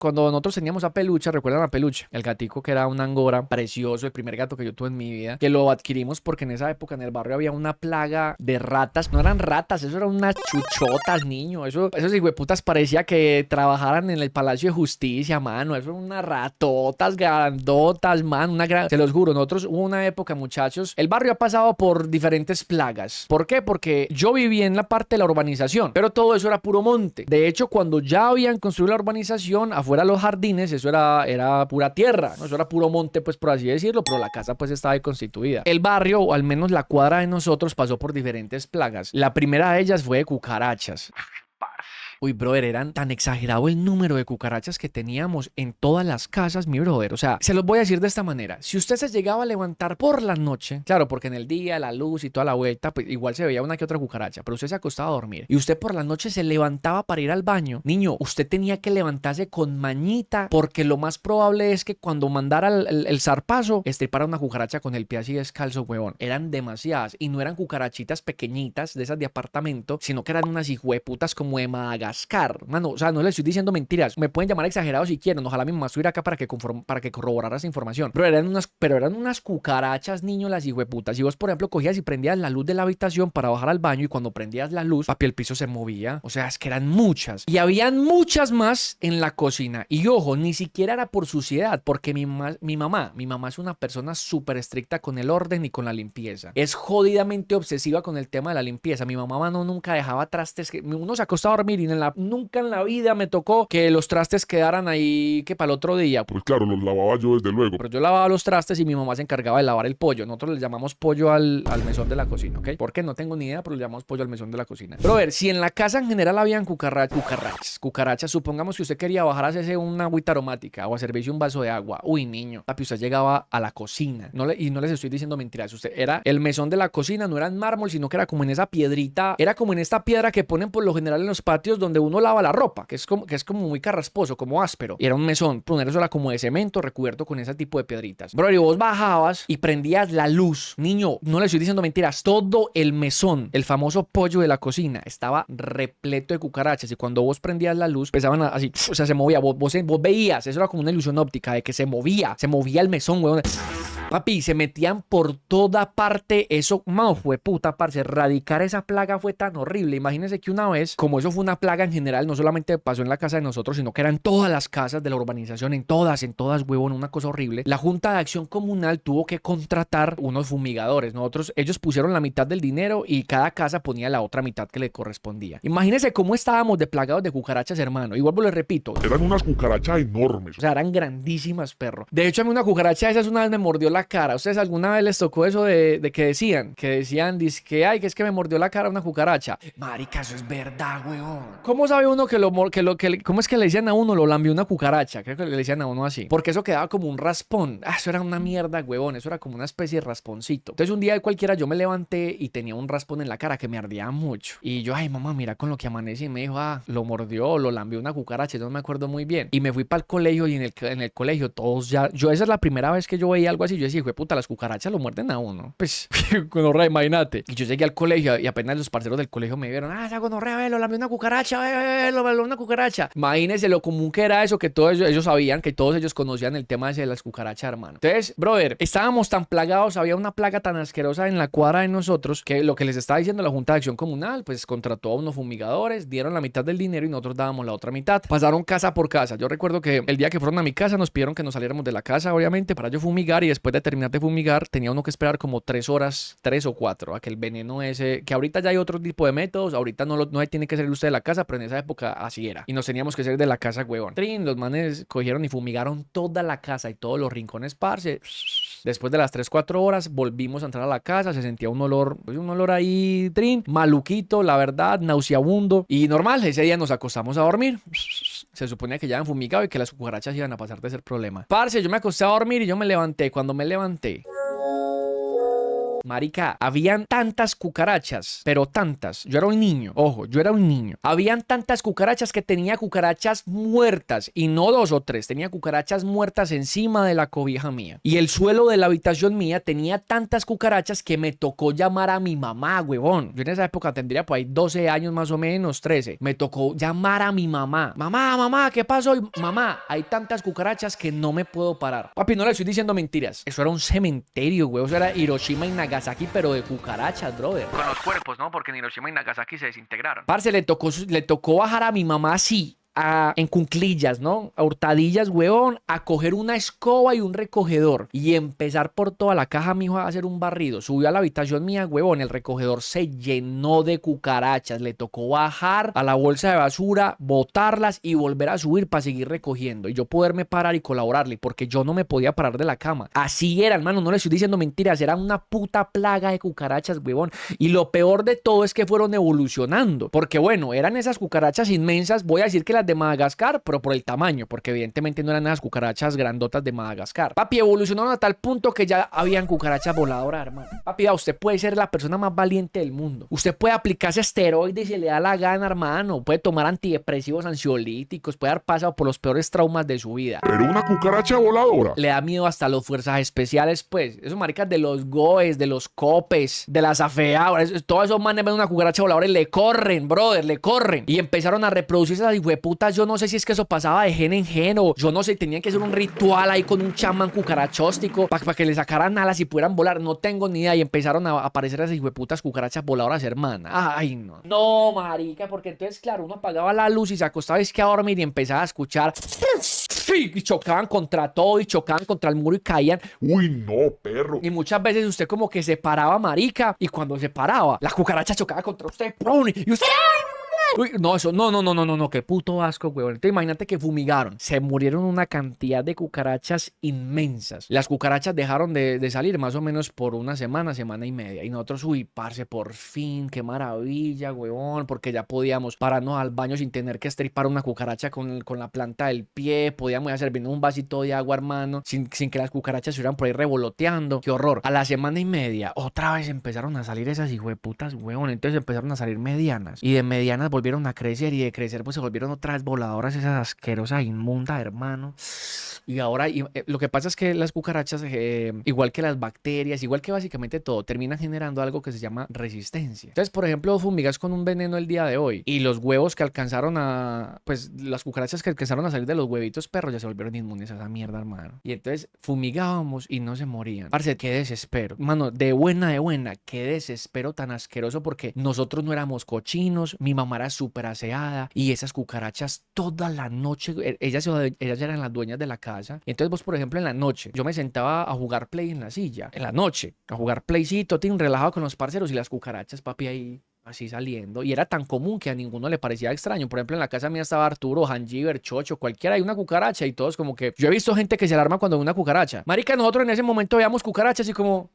cuando nosotros teníamos a Peluche, ¿recuerdan a Peluche? El gatico que era un angora precioso, el primer gato que yo tuve en mi vida, que lo adquirimos porque en esa época en el barrio había una plaga de ratas. No eran ratas, eso eran unas chuchotas, niño. Esos hijueputas parecía que trabajaran en el Palacio de Justicia, mano. Eso eran unas ratotas grandotas, man. Se los juro, nosotros hubo una época, muchachos. El barrio ha pasado por diferentes plagas. ¿Por qué? Porque yo vivía en la parte de la urbanización, pero todo eso era puro monte. De hecho, cuando ya habían construido la urbanización, afuera de los jardines, eso era pura tierra, ¿no? Eso era puro monte, pues por así decirlo, pero la casa pues estaba ahí constituida. El barrio, o al menos la cuadra de nosotros, pasó por diferentes plagas. La primera de ellas fue de cucarachas. Uy, brother, eran tan exagerado el número de cucarachas que teníamos en todas las casas, mi brother. O sea, se los voy a decir de esta manera. Si usted se llegaba a levantar por la noche, claro, porque en el día, la luz y toda la vuelta, pues igual se veía una que otra cucaracha, pero usted se acostaba a dormir y usted por la noche se levantaba para ir al baño, niño, usted tenía que levantarse con mañita porque lo más probable es que cuando mandara el zarpazo, estripara una cucaracha con el pie así descalzo, huevón. Eran demasiadas y no eran cucarachitas pequeñitas de esas de apartamento, sino que eran unas hijueputas como de Madagascar. Mano, o sea, no les estoy diciendo mentiras. Me pueden llamar exagerado si quieren. Ojalá mi mamá estuviera acá para que corroborara esa información. Pero eran unas cucarachas, niño, las hijueputas. Si vos, por ejemplo, cogías y prendías la luz de la habitación para bajar al baño y cuando prendías la luz, papi, el piso se movía. O sea, es que eran muchas. Y habían muchas más en la cocina. Y ojo, ni siquiera era por suciedad, porque mi mamá es una persona súper estricta con el orden y con la limpieza. Es jodidamente obsesiva con el tema de la limpieza. Mi mamá, mano, nunca dejaba trastes. Uno se acostaba a dormir y nunca en la vida me tocó que los trastes quedaran ahí que para el otro día. Pues claro, los lavaba yo desde luego. Pero yo lavaba los trastes y mi mamá se encargaba de lavar el pollo. Nosotros le llamamos pollo al mesón de la cocina, ¿ok? ¿Por qué? No tengo ni idea, pero le llamamos pollo al mesón de la cocina. Pero a ver, si en la casa en general habían cucarachas, supongamos que usted quería bajar a hacerse una agüita aromática o a servirse un vaso de agua. Uy, niño, papi, usted llegaba a la cocina. Y no les estoy diciendo mentiras. Usted era el mesón de la cocina, no era en mármol, sino que era como en esa piedrita. Era como en esta piedra que ponen por lo general en los patios donde uno lava la ropa, que es como muy carrasposo, como áspero. Y era un mesón, eso era como de cemento recubierto con ese tipo de piedritas. Bro, y vos bajabas y prendías la luz. Niño, no le estoy diciendo mentiras, todo el mesón, el famoso pollo de la cocina, estaba repleto de cucarachas y cuando vos prendías la luz, empezaban así, o sea, se movía, vos veías, eso era como una ilusión óptica de que se movía el mesón, weón. Papi, se metían por toda parte. Eso, mano, fue puta, parce. Erradicar esa plaga fue tan horrible. Imagínense que una vez, como eso fue una plaga en general, no solamente pasó en la casa de nosotros, sino que eran todas las casas de la urbanización, en todas, huevón, una cosa horrible. La Junta de Acción Comunal tuvo que contratar unos fumigadores. Ellos pusieron la mitad del dinero y cada casa ponía la otra mitad que le correspondía. Imagínense cómo estábamos de plagados de cucarachas, hermano. Y vuelvo, les repito. Eran unas cucarachas enormes. O sea, eran grandísimas, perro. De hecho, a mí una cucaracha de esas una vez me mordió la cara. ¿Ustedes alguna vez les tocó eso de que decían? Que decían, ay, que es que me mordió la cara una cucaracha. Marica, eso es verdad, weón. ¿Cómo sabe uno cómo es que le decían a uno? Lo lambió una cucaracha. Creo que le decían a uno así. Porque eso quedaba como un raspón. Eso era una mierda, weón. Eso era como una especie de rasponcito. Entonces, un día de cualquiera yo me levanté y tenía un raspón en la cara que me ardía mucho. Y yo, ay, mamá, mira con lo que amanecí. Y me dijo, lo mordió, lo lambió una cucaracha. Yo no me acuerdo muy bien. Y me fui para el colegio y en el colegio todos ya. Esa es la primera vez que yo veía algo así. Yo decía, puta, las cucarachas lo muerden a uno. Pues, gonorrea, imagínate. Y yo llegué al colegio y apenas los parceros del colegio me vieron, esa gonorrea, lo lambió una cucaracha, lo lambió una cucaracha. Imagínense lo común que era eso, que todos ellos sabían, que todos ellos conocían el tema ese de las cucarachas, hermano. Entonces, brother, estábamos tan plagados, había una plaga tan asquerosa en la cuadra de nosotros, que lo que les estaba diciendo la Junta de Acción Comunal, pues contrató a unos fumigadores, dieron la mitad del dinero y nosotros dábamos la otra mitad. Pasaron casa por casa. Yo recuerdo que el día que fueron a mi casa nos pidieron que nos saliéramos de la casa, obviamente, para yo fumigar y después de terminar de fumigar, tenía uno que esperar como 3 horas, 3 o 4, a que el veneno ese, que ahorita ya hay otro tipo de métodos, ahorita no tiene que salir usted de la casa, pero en esa época así era. Y nos teníamos que salir de la casa, huevón. Los manes cogieron y fumigaron toda la casa y todos los rincones, parce. Después de las 3, 4 horas volvimos a entrar a la casa, se sentía un olor ahí, maluquito, la verdad, nauseabundo. Y normal, ese día nos acostamos a dormir. Se suponía que ya habían fumigado y que las cucarachas iban a pasar de ser problema. Parce, yo me acosté a dormir y yo me levanté. Cuando me levanté, Marica, habían tantas cucarachas, pero tantas. Yo era un niño, ojo, yo era un niño. Habían tantas cucarachas que tenía cucarachas muertas, y no 2 o 3, tenía cucarachas muertas encima de la cobija mía. Y el suelo de la habitación mía tenía tantas cucarachas que me tocó llamar a mi mamá, huevón. Yo en esa época tendría por ahí 12 años más o menos, 13. Me tocó llamar a mi mamá. Mamá, ¿qué pasó? Mamá, hay tantas cucarachas que no me puedo parar. Papi, no le estoy diciendo mentiras. Eso era un cementerio, güey. Eso era Hiroshima y Nagasaki, pero de cucarachas, brother. Con los cuerpos, ¿no? Porque en Hiroshima y Nagasaki se desintegraron. Parce, le tocó bajar a mi mamá así, en cunclillas, ¿no? A hurtadillas, huevón, a coger una escoba y un recogedor y empezar por toda la caja, mijo, a hacer un barrido. Subió a la habitación mía, huevón, el recogedor se llenó de cucarachas. Le tocó bajar a la bolsa de basura, botarlas y volver a subir para seguir recogiendo. Y yo poderme parar y colaborarle, porque yo no me podía parar de la cama. Así era, hermano, no le estoy diciendo mentiras, era una puta plaga de cucarachas, huevón. Y lo peor de todo es que fueron evolucionando, porque bueno, eran esas cucarachas inmensas, voy a decir que las de Madagascar, pero por el tamaño, porque evidentemente no eran esas cucarachas grandotas de Madagascar. Papi, evolucionaron a tal punto que ya habían cucarachas voladoras, hermano. Papi, usted puede ser la persona más valiente del mundo. Usted puede aplicarse esteroides si le da la gana, hermano. Puede tomar antidepresivos, ansiolíticos, puede haber pasado por los peores traumas de su vida. Pero una cucaracha voladora. Le da miedo hasta los fuerzas especiales, pues. Esos maricas de los GOES, de los COPES, de las AFEA, todos esos manes ven una cucaracha voladora y le corren, brother, le corren. Y empezaron a reproducirse esas hijueputas. Yo no sé si es que eso pasaba de gen en gen o yo no sé, tenían que hacer un ritual ahí con un chamán cucarachóstico para que le sacaran alas y pudieran volar. No tengo ni idea. Y empezaron a aparecer esas hijueputas cucarachas voladoras, hermana. Ay, no. No, marica, porque entonces, claro, uno apagaba la luz y se acostaba es que a dormir y empezaba a escuchar. Y chocaban contra todo y chocaban contra el muro y caían. Uy, no, perro. Y muchas veces usted como que se paraba, marica, y cuando se paraba, la cucaracha chocaba contra usted, ¡pum! Y usted... Uy, no, eso, no, qué puto asco, güey. Entonces imagínate que fumigaron. Se murieron una cantidad de cucarachas inmensas. Las cucarachas dejaron de salir más o menos por una semana, semana y media. Y nosotros, uy, parce, por fin, qué maravilla, huevón, porque ya podíamos pararnos al baño sin tener que estripar una cucaracha con la planta del pie. Podíamos ir a servirnos un vasito de agua, hermano, sin que las cucarachas estuvieran por ahí revoloteando. Qué horror. A la semana y media, otra vez empezaron a salir esas hijueputas, huevón. Entonces empezaron a salir medianas. Y de medianas volvieron a crecer y de crecer pues se volvieron otras voladoras, esas asquerosas, inmundas, hermano. Y ahora lo que pasa es que las cucarachas, igual que las bacterias, igual que básicamente todo, terminan generando algo que se llama resistencia. Entonces, por ejemplo, fumigas con un veneno el día de hoy y los huevos que alcanzaron pues las cucarachas que alcanzaron a salir de los huevitos perros ya se volvieron inmunes a esa mierda, hermano. Y entonces fumigábamos y no se morían. Parce, qué desespero. Mano, de buena, qué desespero tan asqueroso porque nosotros no éramos cochinos, mi mamá era súper aseada y esas cucarachas toda la noche, ellas eran las dueñas de la casa. Y entonces vos, por ejemplo, en la noche, yo me sentaba a jugar play en la silla, en la noche, a jugar playcito, relajado con los parceros y las cucarachas, papi, ahí así saliendo. Y era tan común que a ninguno le parecía extraño. Por ejemplo, en la casa mía estaba Arturo, Hangiver, Chocho, cualquiera, hay una cucaracha y todos como que... Yo he visto gente que se alarma cuando ve una cucaracha. Marica, nosotros en ese momento veíamos cucarachas y como...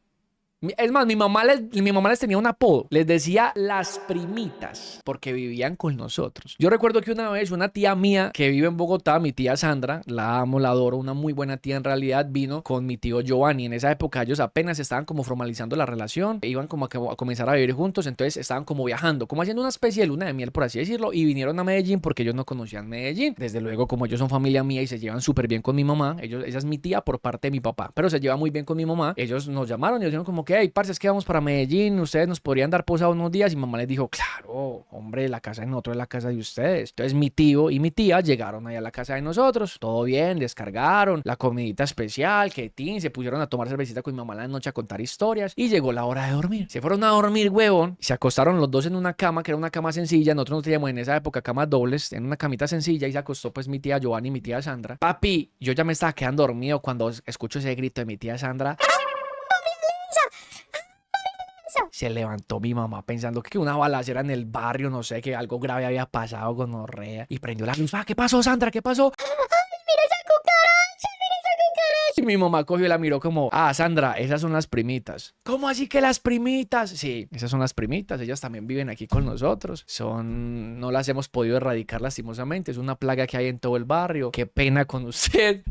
Es más, mi mamá les tenía un apodo. Les decía las primitas, porque vivían con nosotros. Yo recuerdo que una vez una tía mía que vive en Bogotá, mi tía Sandra, la amo, la adoro, una muy buena tía en realidad, vino con mi tío Giovanni. En esa época ellos apenas estaban como formalizando la relación, iban como a comenzar a vivir juntos, entonces estaban como viajando, como haciendo una especie de luna de miel, por así decirlo, y vinieron a Medellín porque ellos no conocían Medellín. Desde luego, como ellos son familia mía y se llevan súper bien con mi mamá, ella es mi tía por parte de mi papá, pero se lleva muy bien con mi mamá, ellos nos llamaron y dijeron como que, hey, parce, es que vamos para Medellín, ustedes nos podrían dar posada unos días. Y mamá les dijo, claro, hombre, la casa de nosotros es la casa de ustedes. Entonces mi tío y mi tía llegaron ahí a la casa de nosotros, todo bien, descargaron la comidita especial, que se pusieron a tomar cervecita con mi mamá la noche a contar historias y llegó la hora de dormir. Se fueron a dormir, huevón, se acostaron los dos en una cama, que era una cama sencilla. Nosotros no teníamos en esa época camas dobles, en una camita sencilla, y se acostó pues mi tía Giovanni y mi tía Sandra. Papi, yo ya me estaba quedando dormido cuando escucho ese grito de mi tía Sandra. Se levantó mi mamá pensando que una balacera en el barrio, no sé, que algo grave había pasado con gonorrea, y prendió la luz. ¿Qué pasó, Sandra? ¿Qué pasó? ¡Ay, mira esa cucaracha! ¡Mira esa cucaracha! Y mi mamá cogió y la miró como, ah, Sandra, esas son las primitas. ¿Cómo así que las primitas? Sí, esas son las primitas, ellas también viven aquí con nosotros. No las hemos podido erradicar lastimosamente, es una plaga que hay en todo el barrio. Qué pena con usted,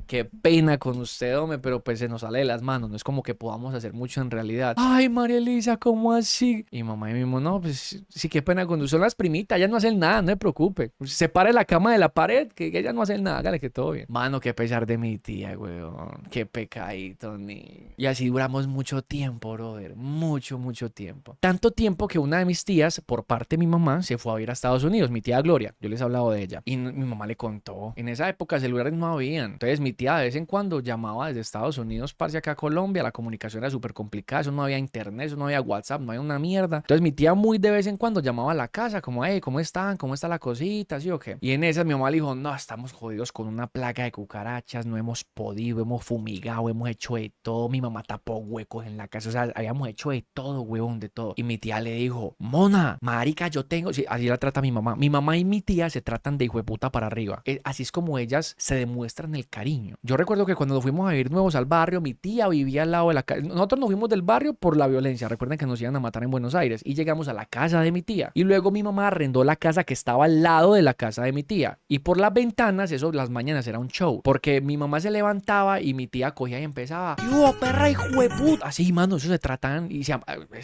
hombre, pero pues se nos sale de las manos, no es como que podamos hacer mucho en realidad. Ay, María Elisa, ¿cómo así? Y mamá y mismo, no, pues sí, qué pena con usted, son las primitas, ellas no hacen nada, no se preocupe. Separe la cama de la pared, que ellas no hacen nada, hágale que todo bien. Mano, qué pesar de mi tía, weón, qué pecadito, ni. Y así duramos mucho tiempo, brother, mucho tiempo. Tanto tiempo que una de mis tías, por parte de mi mamá, se fue a ir a Estados Unidos, mi tía Gloria, yo les he hablado de ella, y mi mamá le contó, en esa época celulares no habían, entonces mi tía de vez en cuando llamaba desde Estados Unidos, parce, acá a Colombia, la comunicación era súper complicada, eso no había internet, eso no había WhatsApp, no había una mierda, entonces mi tía muy de vez en cuando llamaba a la casa, como, hey, ¿cómo están? ¿Cómo está la cosita? ¿Sí o qué? Y en esas mi mamá le dijo, no, estamos jodidos con una plaga de cucarachas, no hemos podido, hemos fumigado, hemos hecho de todo, mi mamá tapó huecos en la casa, o sea, habíamos hecho de todo, huevón, de todo. Y mi tía le dijo, Mona, marica, yo tengo, sí, así la trata mi mamá y mi tía se tratan de hijo de puta para arriba, así es como ellas se demuestran el cariño. Yo recuerdo que cuando nos fuimos a vivir nuevos al barrio, mi tía vivía al lado de la casa, nosotros nos fuimos del barrio por la violencia, recuerden que nos iban a matar en Buenos Aires, y llegamos a la casa de mi tía, y luego mi mamá arrendó la casa que estaba al lado de la casa de mi tía, y por las ventanas, eso las mañanas era un show, porque mi mamá se levantaba y mi tía cogía y empezaba, ¿qué hubo, perra, hijo de puta? Así, mano, eso se tratan, y ese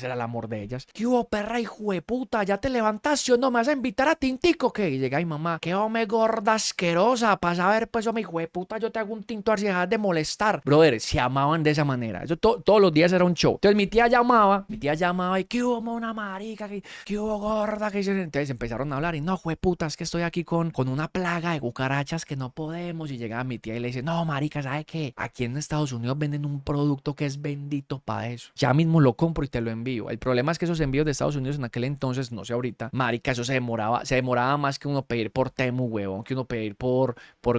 era el amor de ellas. ¿Qué hubo, perra, hijo de puta? ¿Ya te levantaste o no? ¿Me vas a invitar a tintico? ¿Qué? Y llega mi mamá, ¿qué hombre gorda asquerosa? Pasa a ver, pues, mi hijo de puta, yo te hago un tinto así, dejas de molestar. Brother, se amaban de esa manera. Eso todos los días era un show. Entonces mi tía llamaba y, ¿qué hubo, mona marica? ¿Qué hubo, gorda? Entonces empezaron a hablar y, no, hijo de puta, es que estoy aquí con una plaga de cucarachas que no podemos. Y llegaba mi tía y le dice, no, marica, ¿sabe qué? Aquí en Estados Unidos venden un producto que es bendito para eso. Ya mismo lo compro y te lo envío. El problema es que esos envíos de Estados Unidos en aquel entonces, no sé ahorita, marica, eso se demoraba más que uno pedir por Temu, huevón, que uno pedir por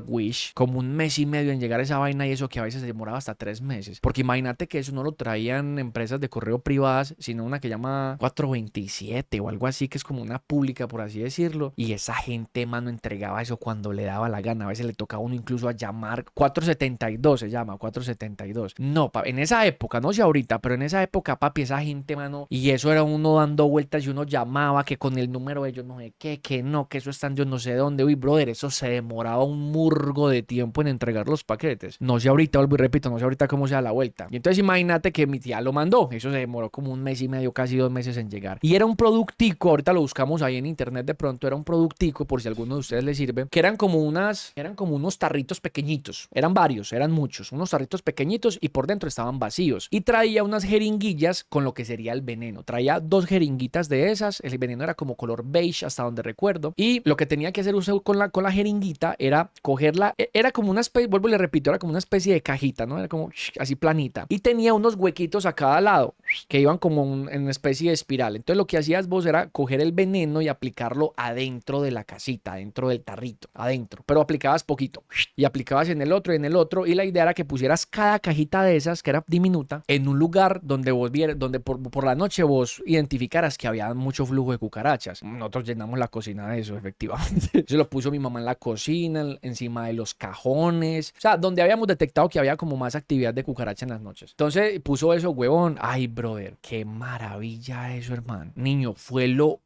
Wish, como un mes y medio en llegar a esa vaina, y eso que a veces se demoraba hasta 3 meses. Porque imagínate que eso no lo traían empresas de correo privadas, sino una que llama 427 o algo así, que es como una pública, por así decirlo. Y esa gente, mano, entregaba eso cuando le daba la gana. A veces le tocaba a uno incluso a llamar. 472 se llama, 472. No, en esa época, no sé ahorita, pero en esa época, papi, esa gente, mano, y eso era uno dando vueltas y uno llamaba que con el número de ellos no sé qué, que no, que eso están yo no sé dónde. Uy, brother, eso se demoraba un murgo de tiempo en entregar los paquetes. No sé ahorita, vuelvo y repito, no sé ahorita cómo sea la vuelta. Y entonces imagínate que mi tía lo mandó. Eso se demoró como un mes y medio, casi 2 meses en llegar. Y era un productico, ahorita lo buscamos ahí en internet de pronto, era un productico, por si a alguno de ustedes les sirve, que eran como unos tarritos pequeñitos. Eran varios, eran muchos. Unos tarritos pequeñitos y por dentro estaban vacíos. Y traía unas jeringuillas con lo que sería el veneno. Traía 2 jeringuitas de esas. El veneno era como color beige hasta donde recuerdo. Y lo que tenía que hacer uso con la jeringuita era cogerla. Era como una especie, vuelvo y le repito, era como una especie de cajita, ¿no? Era como así planita. Y tenía unos huequitos a cada lado que iban como en una especie de espiral. Entonces lo que hacías vos era coger el veneno y aplicarlo adentro de la casita, adentro del tarrito, adentro. Pero aplicabas poquito. Y aplicabas en el otro y en el otro. Y la idea era que pusieras cada cajita de esas, que era diminuta, en un lugar donde vos vieras, donde por la noche vos identificaras que había mucho flujo de cucarachas. Nosotros llenamos la cocina de eso, efectivamente. Se lo puso mi mamá en la cocina, encima de los cajones. O sea, donde habíamos detectado que había como más actividad de cucaracha en las noches. Entonces puso eso, huevón. Ay, brother, qué maravilla eso, hermano. Niño, fue lo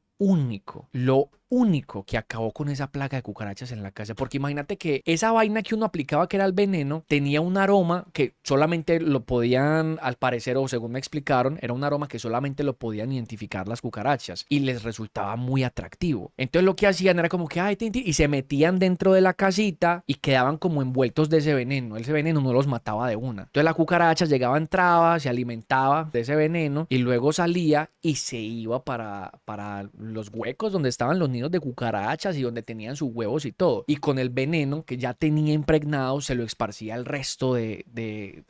único que acabó con esa plaga de cucarachas en la casa, porque imagínate que esa vaina que uno aplicaba, que era el veneno, tenía un aroma que solamente lo podían, al parecer, o según me explicaron, era un aroma que solamente lo podían identificar las cucarachas y les resultaba muy atractivo. Entonces lo que hacían era como que, ay, y se metían dentro de la casita y quedaban como envueltos de ese veneno. Ese veneno no los mataba de una. Entonces la cucaracha llegaba, entraba, se alimentaba de ese veneno y luego salía y se iba para los huecos donde estaban los nidos de cucarachas y donde tenían sus huevos y todo. Y con el veneno que ya tenía impregnado se lo esparcía al resto de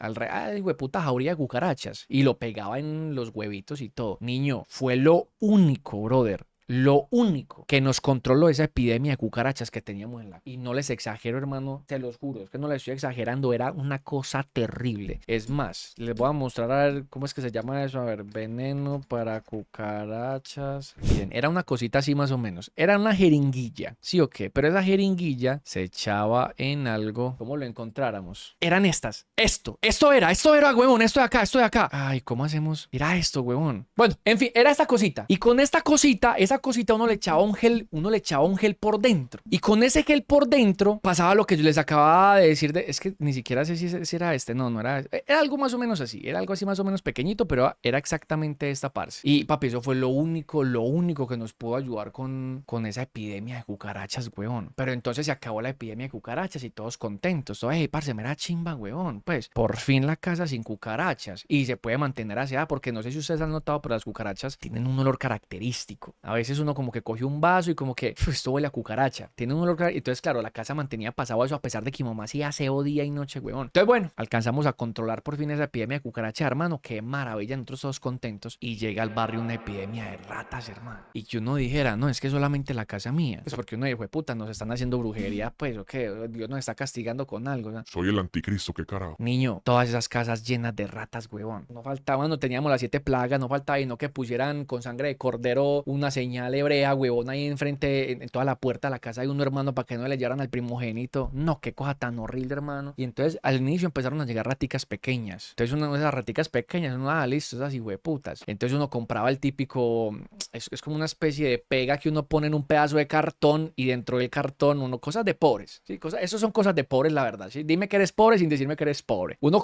hueputa jauría de cucarachas y lo pegaba en los huevitos y todo. Niño, fue lo único, brother, lo único que nos controló esa epidemia de cucarachas que teníamos en la... Y no les exagero, hermano, te los juro, es que no les estoy exagerando, era una cosa terrible. Es más, les voy a mostrar a ver cómo es que se llama eso. A ver, veneno para cucarachas. Miren, era una cosita así más o menos. Era una jeringuilla, ¿sí o qué? Pero esa jeringuilla se echaba en algo, ¿cómo lo encontráramos? Eran estas. Esto era, huevón, esto de acá. Ay, ¿cómo hacemos? Era esto, huevón. Bueno, en fin, era esta cosita. Y con esta cosita, esa cosita uno le echaba un gel por dentro. Y con ese gel por dentro pasaba lo que yo les acababa de decir. Es que ni siquiera sé si era este. No era. Era algo más o menos así. Era algo así más o menos pequeñito, pero era exactamente esta parce. Y papi, eso fue lo único que nos pudo ayudar con esa epidemia de cucarachas, huevón. Pero entonces se acabó la epidemia de cucarachas y todos contentos. Todo, hey, parce, me era chimba, huevón. Pues, por fin la casa sin cucarachas. Y se puede mantener así, porque no sé si ustedes han notado, pero las cucarachas tienen un olor característico. A veces uno como que coge un vaso y como que esto huele a cucaracha. Tiene un olor característico. Entonces, claro, la casa mantenía pasado eso a pesar de que mi mamá hacía aseo día y noche, huevón. Entonces, bueno, alcanzamos a controlar por fin esa epidemia de cucaracha, hermano. Qué maravilla, nosotros todos contentos. Y llega al barrio una epidemia de ratas, hermano. Y que uno dijera, no, es que solamente la casa mía. Pues porque uno dijo, puta, nos están haciendo brujería, pues, o qué, Dios nos está castigando con algo, ¿no? Soy el anticristo, qué carajo. Niño, todas esas casas llenas de ratas, huevón. No faltaban, no teníamos las 7 plagas, no faltaba y no que pusieran con sangre de cordero una señal hebrea, huevón, ahí enfrente, en toda la puerta de la casa de un hermano para que no le llevaran al primogénito. No, qué cosa tan horrible, hermano. Y entonces al inicio empezaron a llegar raticas pequeñas. Entonces una de esas raticas pequeñas, uno, listo, esas hijueputas. Entonces uno compraba el típico, es como una especie de pega que uno pone en un pedazo de cartón y dentro del cartón uno, cosas de pobres, ¿sí? Eso son cosas de pobres, la verdad, ¿sí? Dime que eres pobre sin decirme que eres pobre. Uno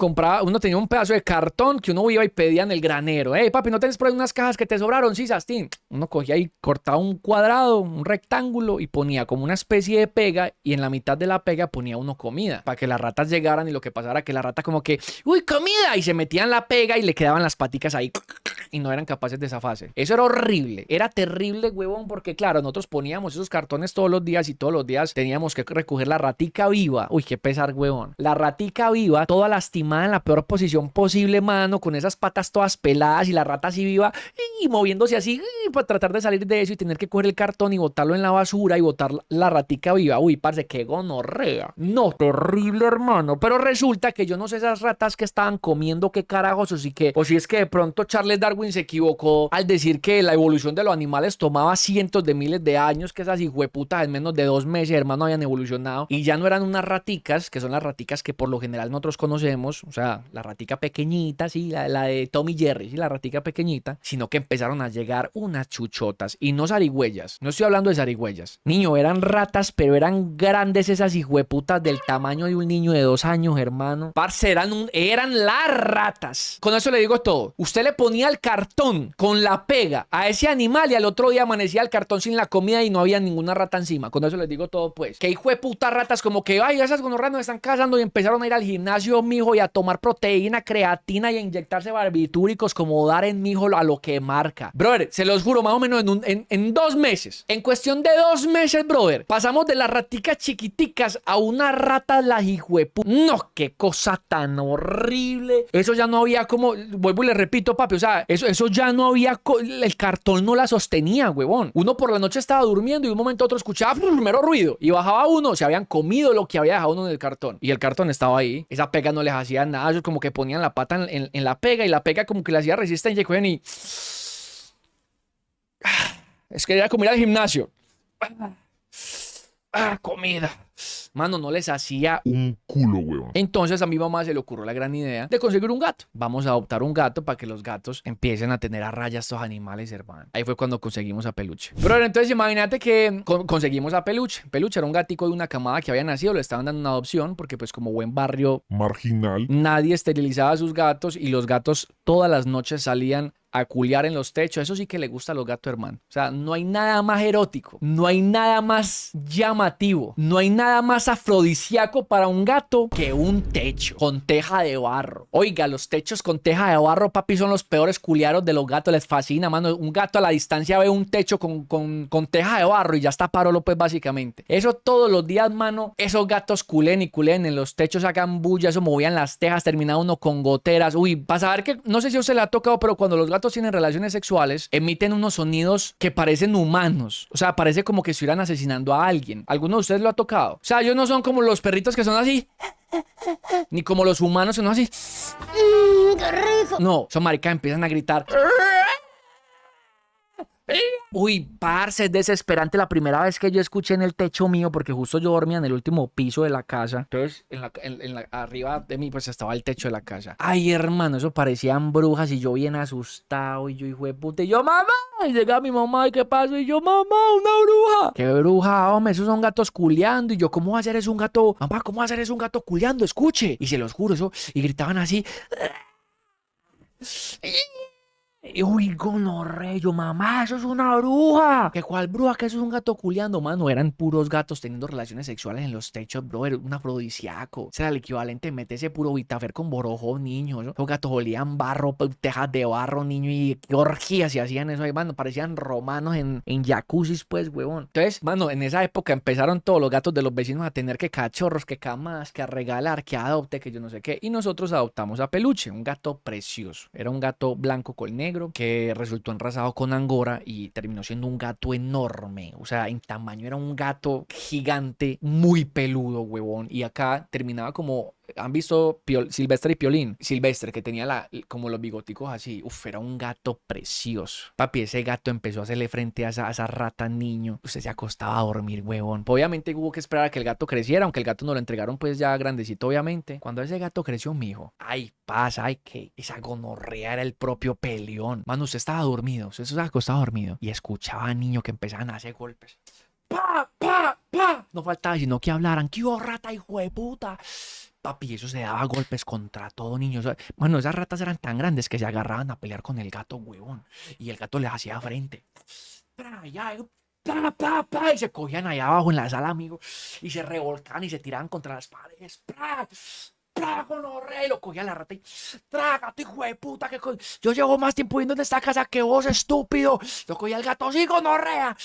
tenía un pedazo de cartón que uno iba y pedía en el granero. Hey, papi, ¿no tienes por ahí unas cajas que te sobraron? Sí, Sastín. Uno cogía y cortaba un cuadrado, un rectángulo y ponía como una especie de pega y en la mitad de la pega ponía uno comida para que las ratas llegaran y lo que pasara que la rata como que, uy, comida, y se metían la pega y le quedaban las paticas ahí y no eran capaces de zafarse. Eso era horrible, era terrible, huevón, porque claro, nosotros poníamos esos cartones todos los días y todos los días teníamos que recoger la ratica viva. Uy, qué pesar, huevón. La ratica viva, toda lastimada en la peor posición posible, mano, con esas patas todas peladas y la rata así viva y moviéndose así para tratar de salir de eso y tener que coger el cartón y botarlo en la basura y botar la ratica viva. Uy, parce, qué gonorrea. No, terrible, hermano. Pero resulta que yo no sé esas ratas que estaban comiendo, qué carajos, o si es que de pronto Charles Darwin se equivocó al decir que la evolución de los animales tomaba cientos de miles de años, que esas hijueputas en menos de 2 meses, hermano, habían evolucionado y ya no eran unas raticas, que son las raticas que por lo general nosotros conocemos, o sea, la ratica pequeñita, sí, la de Tom y Jerry, sí, la ratica pequeñita, sino que empezaron a llegar unas chuchotas y no zarigüeyas. No estoy hablando de zarigüeyas. Niño, eran ratas, pero eran grandes esas hijueputas del tamaño de un niño de 2 años, hermano. Parce, eran las ratas. Con eso le digo todo. Usted le ponía el cartón con la pega a ese animal y al otro día amanecía el cartón sin la comida y no había ninguna rata encima. Con eso les digo todo, pues. Que hijueputas ratas como que, ay, esas gonorreas nos están cazando y empezaron a ir al gimnasio, mijo, y a tomar proteína, creatina y a inyectarse barbitúricos como Darren, mijo, a lo que marca. Brother, se los juro, más o menos en 2 meses. En cuestión de 2 meses, brother, pasamos de las raticas chiquiticas a una rata las hijueputas. No, qué cosa tan horrible. Eso ya no había como, vuelvo y le repito, papi, o sea, eso ya no había, el cartón no la sostenía, huevón. Uno por la noche estaba durmiendo y de un momento a otro escuchaba primero ruido y bajaba uno, se habían comido lo que había dejado uno en el cartón y el cartón estaba ahí. Esa pega no les hacía nada, ellos como que ponían la pata en la pega y la pega como que le hacía resistencia y cogían y... Es que era como ir al gimnasio. Comida. Mano, no les hacía un culo, weón. Entonces a mi mamá se le ocurrió la gran idea de conseguir un gato. Vamos a adoptar un gato para que los gatos empiecen a tener a raya estos animales, hermano. Ahí fue cuando conseguimos a Peluche. Pero entonces imagínate que conseguimos a Peluche. Peluche era un gatico de una camada que había nacido, le estaban dando una adopción porque pues como buen barrio marginal, nadie esterilizaba a sus gatos y los gatos todas las noches salían a culiar en los techos. Eso sí que le gusta a los gatos, hermano. O sea, no hay nada más erótico, no hay nada más llamativo, no hay nada nada más afrodisíaco para un gato que un techo con teja de barro. Oiga, los techos con teja de barro, papi, son los peores culiaros de los gatos. Les fascina, mano. Un gato a la distancia ve un techo con teja de barro y ya está parolo, pues, básicamente. Eso todos los días, mano. Esos gatos culen y culen en los techos, sacan bulla, eso movían las tejas, terminaba uno con goteras. Uy, para saber que, no sé si a usted le ha tocado, pero cuando los gatos tienen relaciones sexuales, emiten unos sonidos que parecen humanos. O sea, parece como que estuvieran asesinando a alguien. ¿Alguno de ustedes lo ha tocado? O sea, ellos no son como los perritos que son así, ni como los humanos que son así. ¡Qué rico! No, son maricas, empiezan a gritar. Uy, parce, es desesperante la primera vez que yo escuché en el techo mío, porque justo yo dormía en el último piso de la casa. Entonces, arriba de mí, pues estaba el techo de la casa. Ay, hermano, eso parecían brujas y yo bien asustado. Y yo, hijo de puta, y yo, mamá. Y llega mi mamá, ¿y qué pasó? Y yo, mamá, una bruja. ¿Qué bruja, hombre? Esos son gatos culeando. Y yo, ¿cómo va a ser eso un gato? Mamá, ¿cómo va a ser eso un gato culeando? Escuche. Y se los juro, eso. Y gritaban así. Y uy, gonorreo, mamá, eso es una bruja. ¿Qué cuál bruja? Que eso es un gato culeando, mano. Eran puros gatos teniendo relaciones sexuales en los techos, bro. Era un afrodisíaco. Será el equivalente, mete ese puro Vitafer con borojo, niño. Esos gatos olían barro, tejas de barro, niño. Y qué orgías se hacían eso ahí, mano. Parecían romanos en jacuzzis, pues, huevón. Entonces, mano, en esa época empezaron todos los gatos de los vecinos a tener que cachorros, que camas, que a regalar, que adopte, que yo no sé qué. Y nosotros adoptamos a Peluche, un gato precioso. Era un gato blanco con negro que resultó enrasado con angora y terminó siendo un gato enorme. O sea, en tamaño era un gato gigante, muy peludo, huevón. Y acá terminaba como... ¿Han visto Silvestre y Piolín? Silvestre, que tenía como los bigoticos así. Uf, era un gato precioso. Papi, ese gato empezó a hacerle frente a esa rata niño. Usted se acostaba a dormir, huevón. Obviamente hubo que esperar a que el gato creciera, aunque el gato nos lo entregaron pues ya grandecito, obviamente. Cuando ese gato creció, mijo, ay, pasa, ay, que esa gonorrea era el propio peleón. Mano, usted estaba dormido, usted se acostaba dormido y escuchaba a niños que empezaban a hacer golpes. ¡Pa, pa, pa! No faltaba sino que hablaran. ¡Qué rata, hijo de puta! Papi, eso se daba golpes contra todo, niño. Bueno, esas ratas eran tan grandes que se agarraban a pelear con el gato, huevón. Y el gato les hacía frente. Y se cogían allá abajo en la sala, amigo. Y se revolcaban y se tiraban contra las paredes. Gonorrea, y lo cogía la rata y trágate, hijo de puta, que yo llevo más tiempo viendo en esta casa que vos, estúpido. Lo cogía el gato, sí, gonorrea.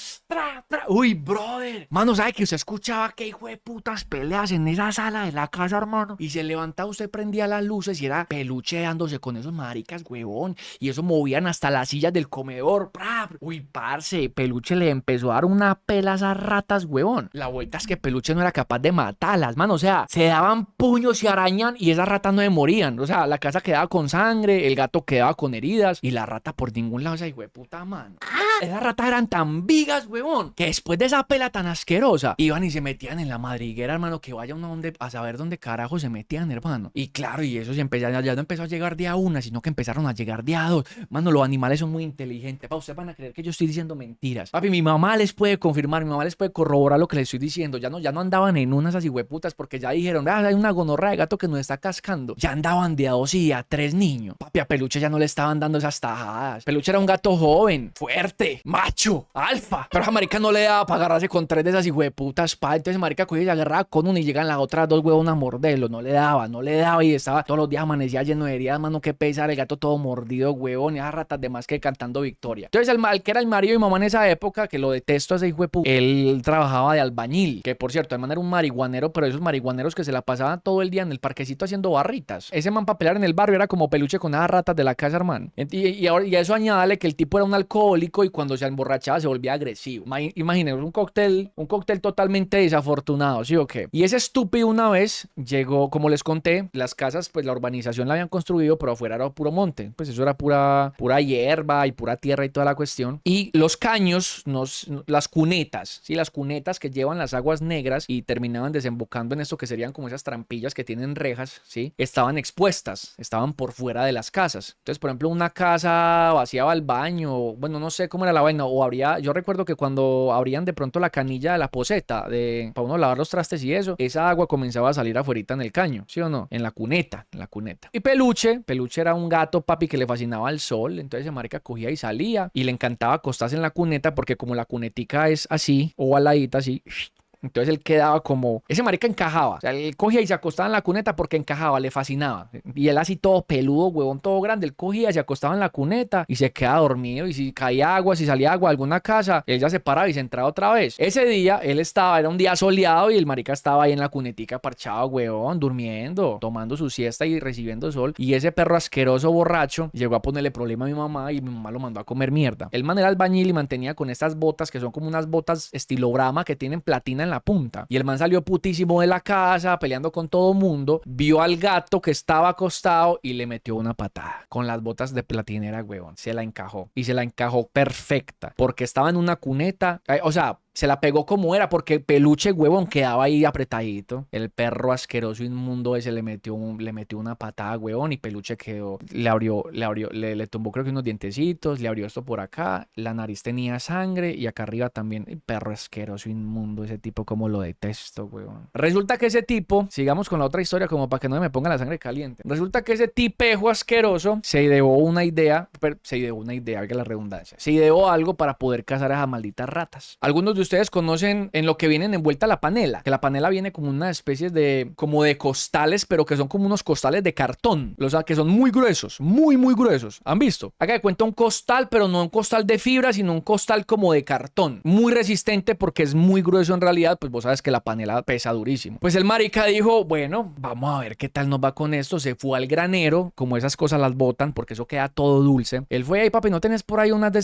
Uy, brother, mano, ¿sabe que usted escuchaba que hijo de putas peleas en esa sala de la casa, hermano? Y se levantaba, usted prendía las luces y era Peluche dándose con esos maricas, huevón. Y eso movían hasta las sillas del comedor. Uy, parce, Peluche le empezó a dar una pela a esas ratas, huevón. La vuelta es que Peluche no era capaz de matarlas, mano. O sea, se daban puños y arañas y esas ratas no se morían. O sea, la casa quedaba con sangre, el gato quedaba con heridas y la rata por ningún lado. O sea, hijo de puta, mano. Esas ratas eran tan vigas, huevón, que después de esa pela tan asquerosa, iban y se metían en la madriguera, hermano, que vaya uno a saber dónde carajo se metían, hermano. Y claro, y eso ya no empezó a llegar de a una, sino que empezaron a llegar de a dos. Mano, los animales son muy inteligentes. Ustedes van a creer que yo estoy diciendo mentiras. Papi, mi mamá les puede confirmar, mi mamá les puede corroborar lo que les estoy diciendo. Ya no andaban en unas así hueputas porque ya dijeron, hay una gonorrea de gato que nos está cascando. Ya andaban de a dos y a tres niños. Papi, a Peluche ya no le estaban dando esas tajadas. Peluche era un gato joven, fuerte, macho, alfa. Pero a marica no le daba para agarrarse con tres de esas hijueputas, pa. Entonces marica cogía y agarraba con una y llegan las otras dos huevos a morderlo. No le daba y estaba todos los días amanecía lleno de heridas, mano, que pesar, el gato todo mordido, huevón, y esas ratas de más que cantando victoria. Entonces el que era el marido de mi mamá en esa época, que lo detesto a ese hijueputa, él trabajaba de albañil, que por cierto, el man era un marihuanero, pero esos marihuaneros que se la pasaban todo el día en el parquecito haciendo barritas. Ese man para pelear en el barrio era como Peluche con esas ratas de la casa, hermano. Y a eso añádale que el tipo era un alcohólico y cuando se emborrachaba se volvía agresivo. Imagínense, un cóctel totalmente desafortunado, ¿sí o qué? Y ese estúpido una vez llegó, como les conté, las casas, pues la urbanización la habían construido, pero afuera era puro monte. Pues eso era pura hierba y pura tierra y toda la cuestión. Y los caños, las cunetas, ¿sí? Las cunetas que llevan las aguas negras y terminaban desembocando en esto que serían como esas trampillas que tienen rejas, ¿sí? Estaban expuestas, estaban por fuera de las casas. Entonces, por ejemplo, una casa vaciaba el baño, bueno, no sé cómo era la vaina, o yo recuerdo que cuando abrían de pronto la canilla de la poceta, para uno lavar los trastes y eso, esa agua comenzaba a salir afuerita en el caño, ¿sí o no? En la cuneta. Y Peluche era un gato, papi, que le fascinaba el sol, entonces esa marica cogía y salía, y le encantaba acostarse en la cuneta, porque como la cunetica es así, ovaladita así, Entonces él quedaba como... Ese marica encajaba. O sea, él cogía y se acostaba en la cuneta porque encajaba, le fascinaba. Y él así todo peludo, huevón, todo grande. Él cogía, se acostaba en la cuneta y se quedaba dormido. Y si caía agua, si salía agua de alguna casa, él ya se paraba y se entraba otra vez. Ese día él estaba, era un día soleado y el marica estaba ahí en la cunetica parchado, huevón, durmiendo, tomando su siesta y recibiendo sol. Y ese perro asqueroso borracho llegó a ponerle problema a mi mamá y mi mamá lo mandó a comer mierda. El man era albañil y mantenía con estas botas que son como unas botas estilo Brahma que tienen platina en la punta. Y el man salió putísimo de la casa, peleando con todo mundo, vio al gato que estaba acostado y le metió una patada con las botas de platinera, huevón. Se la encajó y se la encajó perfecta porque estaba en una cuneta, o sea, se la pegó como era, porque Peluche, huevón, quedaba ahí apretadito. El perro asqueroso inmundo ese le metió una patada, huevón, y Peluche quedó, le tumbó creo que unos dientecitos, le abrió esto por acá, la nariz tenía sangre y acá arriba también. El perro asqueroso inmundo, ese tipo como lo detesto, huevón. Resulta que ese tipo, sigamos con la otra historia como para que no me ponga la sangre caliente. Resulta que ese tipejo asqueroso se ideó una idea, valga la redundancia, se ideó algo para poder cazar a esas malditas ratas. Algunos de ustedes conocen en lo que vienen envuelta la panela, que la panela viene como una especie de costales, pero que son como unos costales de cartón, o sea, que son muy gruesos, muy gruesos. ¿Han visto? Acá de cuenta un costal, pero no un costal de fibra, sino un costal como de cartón, muy resistente porque es muy grueso en realidad. Pues vos sabes que la panela pesa durísimo. Pues el marica dijo, bueno, vamos a ver qué tal nos va con esto. Se fue al granero, como esas cosas las botan porque eso queda todo dulce. Él fue ahí, papi, ¿no tenés por ahí unas de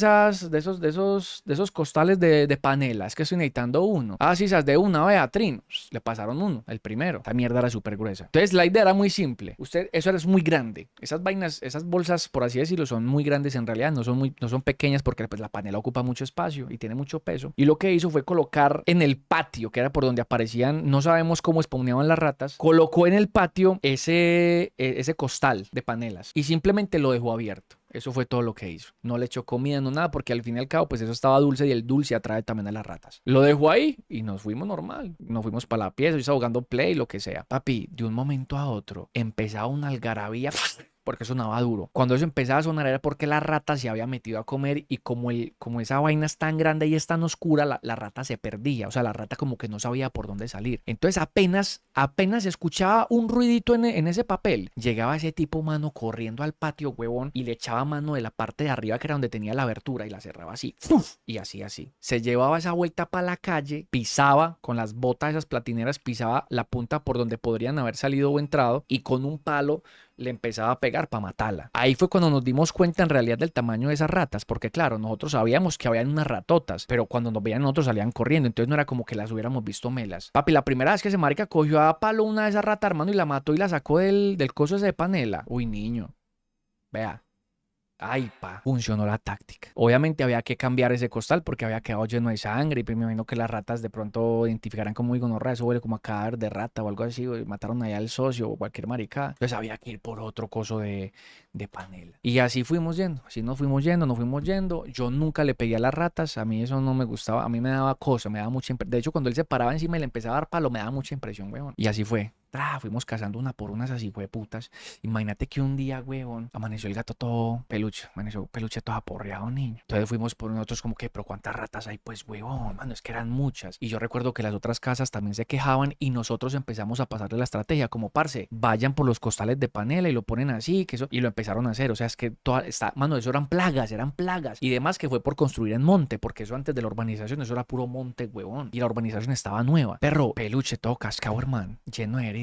esos costales de panela? Es que estoy necesitando uno. Ah, sí, esas de una, vea, Trin. Le pasaron uno, el primero. Esta mierda era súper gruesa. Entonces la idea era muy simple. Eso era muy grande. Esas vainas, esas bolsas, por así decirlo, son muy grandes en realidad. No son pequeñas porque pues, la panela ocupa mucho espacio y tiene mucho peso. Y lo que hizo fue colocar en el patio, que era por donde aparecían, no sabemos cómo spawneaban las ratas, colocó en el patio ese costal de panelas y simplemente lo dejó abierto. Eso fue todo lo que hizo. No le echó comida, no nada, porque al fin y al cabo, pues eso estaba dulce y el dulce atrae también a las ratas. Lo dejó ahí y nos fuimos normal. Nos fuimos para la pieza, yo estaba jugando play, lo que sea. Papi, de un momento a otro, empezaba una algarabía porque sonaba duro. Cuando eso empezaba a sonar era porque la rata se había metido a comer y como esa vaina es tan grande y es tan oscura, la rata se perdía. O sea, la rata como que no sabía por dónde salir. Entonces apenas escuchaba un ruidito en ese papel. Llegaba ese tipo, mano, corriendo al patio, huevón, y le echaba mano de la parte de arriba que era donde tenía la abertura y la cerraba así. ¡Fuf! Y así. Se llevaba esa vuelta para la calle, pisaba con las botas esas platineras, pisaba la punta por donde podrían haber salido o entrado y con un palo le empezaba a pegar para matarla. Ahí fue cuando nos dimos cuenta en realidad del tamaño de esas ratas, porque claro, nosotros sabíamos que habían unas ratotas, pero cuando nos veían nosotros salían corriendo, entonces no era como que las hubiéramos visto melas. Papi, la primera vez que ese marica cogió a palo una de esas ratas, hermano, y la mató y la sacó del coso ese de panela. Uy, niño. Vea. Ay, funcionó la táctica. Obviamente había que cambiar ese costal porque había quedado lleno de sangre y pues me imagino que las ratas de pronto identificarán como gonorrea, eso huele como a cadáver de rata o algo así, o mataron allá al socio o cualquier maricada. Entonces había que ir por otro coso de panela. Y así fuimos yendo, nos fuimos yendo. Yo nunca le pegué a las ratas, a mí eso no me gustaba, a mí me daba cosa, me daba mucha impresión. De hecho, cuando él se paraba encima y le empezaba a dar palo, me daba mucha impresión, weón. Y así fue. Fuimos cazando una por unas así, fue putas. Imagínate que un día, huevón, amaneció el gato todo peluche, amaneció peluche todo aporreado, niño. Entonces fuimos por nosotros como que, pero ¿cuántas ratas hay? Pues, huevón, mano, es que eran muchas. Y yo recuerdo que las otras casas también se quejaban y nosotros empezamos a pasarle la estrategia como, parce, vayan por los costales de panela y lo ponen así, que eso, y lo empezaron a hacer. O sea, es que mano, eso eran plagas. Y demás que fue por construir en monte, porque eso antes de la urbanización, eso era puro monte, huevón. Y la urbanización estaba nueva. Perro, peluche, todo cascado, hermano, lleno de heridas.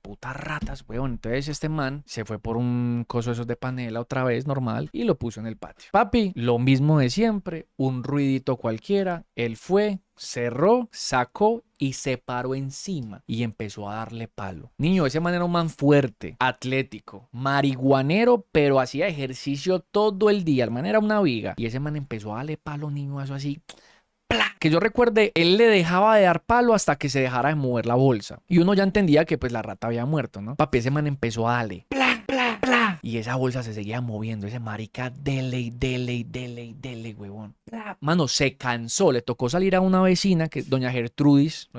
Putas ratas, weón. Entonces este man se fue por un coso esos de panela otra vez, normal, y lo puso en el patio. Papi, lo mismo de siempre, un ruidito cualquiera. Él fue, cerró, sacó y se paró encima y empezó a darle palo. Niño, ese man era un man fuerte, atlético, marihuanero, pero hacía ejercicio todo el día. El man era una viga. Y ese man empezó a darle palo, niño, eso así. Que yo recuerde, él le dejaba de dar palo hasta que se dejara de mover la bolsa. Y uno ya entendía que pues la rata había muerto, ¿no? Papi, ese man empezó a darle. Y esa bolsa se seguía moviendo. Ese marica, dele, huevón. Mano, se cansó, le tocó salir a una vecina, que doña Gertrudis,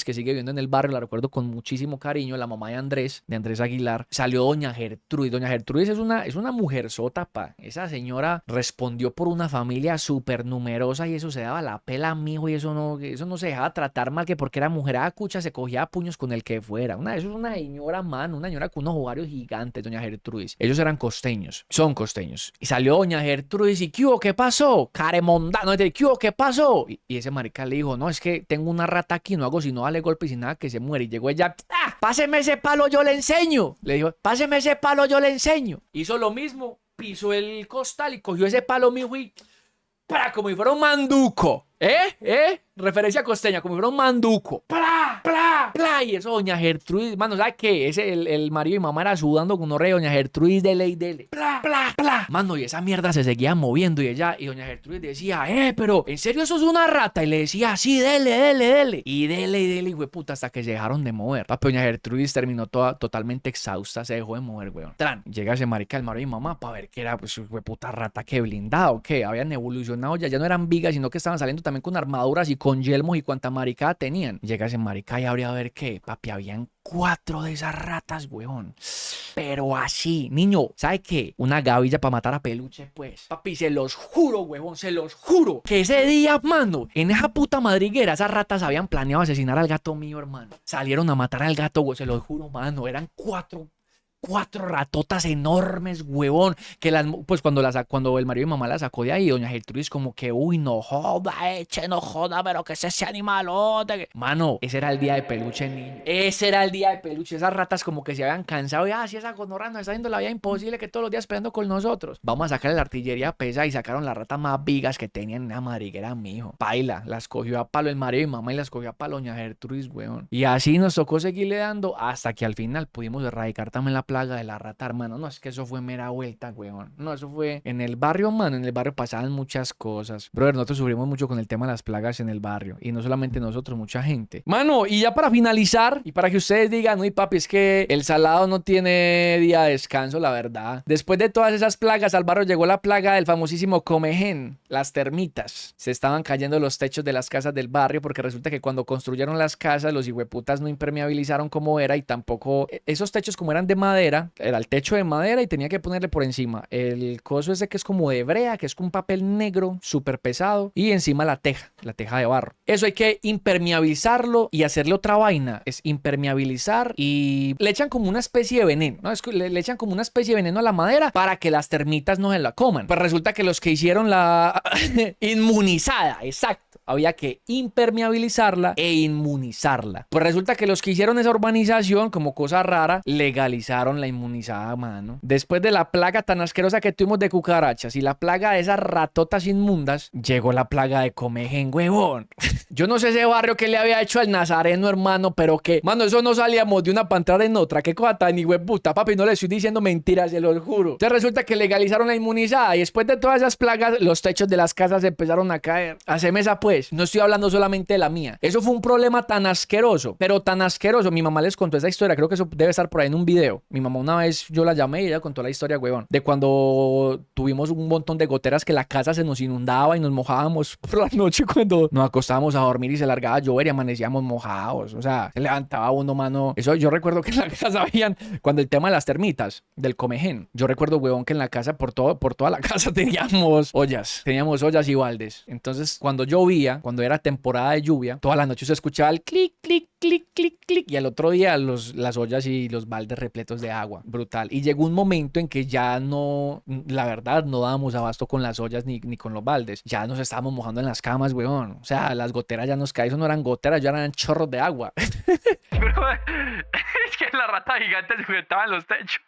que sigue viviendo en el barrio, la recuerdo con muchísimo cariño, la mamá de Andrés Aguilar. Salió doña Gertrudis es una mujerzota, pa. Esa señora respondió por una familia súper numerosa y eso se daba la pela, mijo, y eso no se dejaba tratar mal, que porque era mujer a cucha se cogía a puños con el que fuera. Eso es una señora, mano, una señora con unos ovarios gigantes, doña Gertrudis. Ellos eran costeños, son costeños. Y salió doña Gertrudis y ¿qué hubo? ¿Qué pasó? Caremondano, ¿qué hubo? ¿Qué pasó? Y ese marica le dijo, no, es que tengo una rata aquí, no hago sino darle golpe y sin nada que se muere. Y llegó ella, páseme ese palo, yo le enseño. Le dijo, páseme ese palo, yo le enseño. Hizo lo mismo, pisó el costal y cogió ese palo, mijo, y como si fuera un manduco. Referencia costeña, como si fuera un manduco. ¡Pla! ¡Pla! ¡Pla! Y eso, doña Gertrudis, mano, ¿sabes qué? El marido y mamá era sudando con oreo, doña Gertrudis, dele y dele. ¡Pla! ¡Pla! ¡Pla! Mano, y esa mierda se seguía moviendo y doña Gertrudis decía, pero, ¿en serio eso es una rata? Y le decía, sí, dele. Y dele, güey, puta, hasta que se dejaron de mover. Papi, doña Gertrudis terminó totalmente exhausta, se dejó de mover, weón. Llega ese marica, el marido y mamá, para ver qué era, pues, güey, puta rata, qué blindado, qué, habían evolucionado ya no eran vigas, sino que estaban saliendo también con armaduras y con yelmos y cuanta maricada tenían. Llega ese marica y habría a ver qué, papi, habían 4 de esas ratas, weón. Pero así, niño, ¿sabe qué? Una gavilla para matar a peluche, pues. Papi, se los juro, weón, se los juro, que ese día, mano, en esa puta madriguera, esas ratas habían planeado asesinar al gato mío, hermano. Salieron a matar al gato, weón, se los juro, mano, eran 4 ratotas enormes, huevón, que pues cuando el marido y mamá la sacó de ahí, doña Gertrudis como que, uy, no joda, no joda, pero que es ese animalote. Mano, ese era el día de peluche, niño. Ese era el día de peluche. Esas ratas como que se habían cansado y, si esa conorra nos está haciendo la vida imposible que todos los días peleando con nosotros. Vamos a sacar la artillería pesa y sacaron las ratas más vigas que tenían en la madriguera, mijo. Paila, las cogió a palo el marido y mamá y las cogió a palo doña Gertrudis, huevón. Y así nos tocó seguirle dando hasta que al final pudimos erradicar también la plaga de la rata, hermano. No, es que eso fue mera vuelta, weón. No, eso fue en el barrio, mano. En el barrio pasaban muchas cosas. Brother, nosotros sufrimos mucho con el tema de las plagas en el barrio. Y no solamente nosotros, mucha gente. Mano, y ya para finalizar, y para que ustedes digan, uy, papi, es que el Salado no tiene día de descanso, la verdad. Después de todas esas plagas, al barrio llegó la plaga del famosísimo comején, las termitas. Se estaban cayendo los techos de las casas del barrio porque resulta que cuando construyeron las casas, los hijueputas no impermeabilizaron como era y tampoco esos techos como eran de madera, era el techo de madera y tenía que ponerle por encima el coso ese que es como de brea, que es con un papel negro súper pesado y encima la teja de barro. Eso hay que impermeabilizarlo y hacerle otra vaina, es impermeabilizar y le echan como una especie de veneno, ¿no? Le echan como una especie de veneno a la madera para que las termitas no se la coman. Pues resulta que los que hicieron la inmunizada, exacto, había que impermeabilizarla e inmunizarla. Pues resulta que los que hicieron esa urbanización, como cosa rara, legalizaron la inmunizada, mano. Después de la plaga tan asquerosa que tuvimos de cucarachas y la plaga de esas ratotas inmundas, llegó la plaga de comején, huevón. Yo no sé ese barrio que le había hecho al Nazareno, hermano, pero que, mano, eso no salíamos de una pantrada en otra. Qué cosa tan hijueputa, papi, no le estoy diciendo mentiras, se los juro. Entonces resulta que legalizaron la inmunizada y después de todas esas plagas, los techos de las casas empezaron a caer. Haceme esa, pues. No estoy hablando solamente de la mía. Eso fue un problema tan asqueroso, pero tan asqueroso. Mi mamá les contó esa historia. Creo que eso debe estar por ahí en un video. Mi mamá una vez yo la llamé y ella contó la historia, huevón, de cuando tuvimos un montón de goteras que la casa se nos inundaba y nos mojábamos por la noche cuando nos acostábamos a dormir y se largaba a llover y amanecíamos mojados. O sea, se levantaba uno, mano. Eso yo recuerdo que en la casa habían, cuando el tema de las termitas, del comején, yo recuerdo, huevón, que en la casa, por toda la casa teníamos ollas y baldes. Entonces, cuando llovía, cuando era temporada de lluvia, toda la noche se escuchaba el clic, clic, clic, clic, clic. Y al otro día las ollas y los baldes repletos de agua. Brutal. Y llegó un momento en que ya no, la verdad, no dábamos abasto con las ollas ni con los baldes. Ya nos estábamos mojando en las camas, weón. O sea, las goteras ya nos caían. Eso no eran goteras, ya eran chorros de agua. Pero es que la rata gigante se sujetaba en los techos.